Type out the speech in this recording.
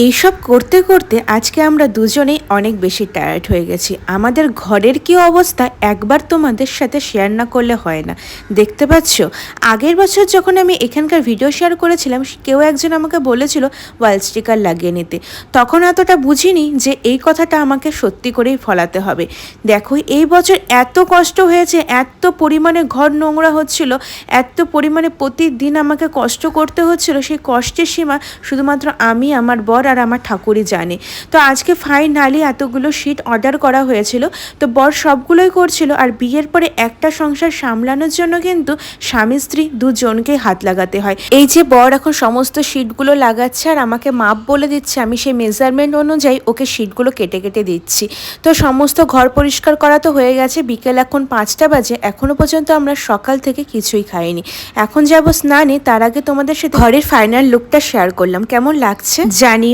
এইসব করতে করতে আজকে আমরা দুজনেই অনেক বেশি টায়ার্ড হয়ে গেছি। আমাদের ঘরের কি অবস্থা একবার তোমাদের সাথে শেয়ার না করলে হয় না। দেখতে পাচ্ছ, আগের বছর যখন আমি এখানকার ভিডিও শেয়ার করেছিলাম, কেউ একজন আমাকে বলেছিল ওয়াল স্টিকার লাগিয়ে নিতে। তখন এতটা বুঝিনি যে এই কথাটা আমাকে সত্যি করেই ফলাতে হবে। দেখো, এই বছর এত কষ্ট হয়েছে, এত পরিমাণে ঘর নোংরা হচ্ছিল, এত পরিমাণে প্রতিদিন আমাকে কষ্ট করতে হচ্ছিল। সেই কষ্টের সীমা শুধুমাত্র আমি, আমার বর আর আমার ঠাকুরই জানে। তো আজকে ফাইনালি এতগুলো শিট অর্ডার করা হয়েছিল। তো বর সবগুলোই করছিল, আর বিয়ের পরে একটা সংসার সামলানোর জন্য কিন্তু স্বামী স্ত্রী দুজনকেই হাত লাগাতে হয়। এই যে বর এখন সমস্ত শিটগুলো লাগাচ্ছে আর আমাকে মাপ বলে দিচ্ছে, আমি সেই মেজারমেন্ট অনুযায়ী ওকে শিটগুলো কেটে কেটে দিচ্ছি। তো সমস্ত ঘর পরিষ্কার করা তো হয়ে গেছে। বিকেল এখন 5টা বাজে, এখনো পর্যন্ত আমরা সকাল থেকে কিছুই খাইনি। এখন যাবো স্নানে, তার আগে তোমাদের সাথে ঘরের ফাইনাল লুকটা শেয়ার করলাম। কেমন লাগছে জানিও।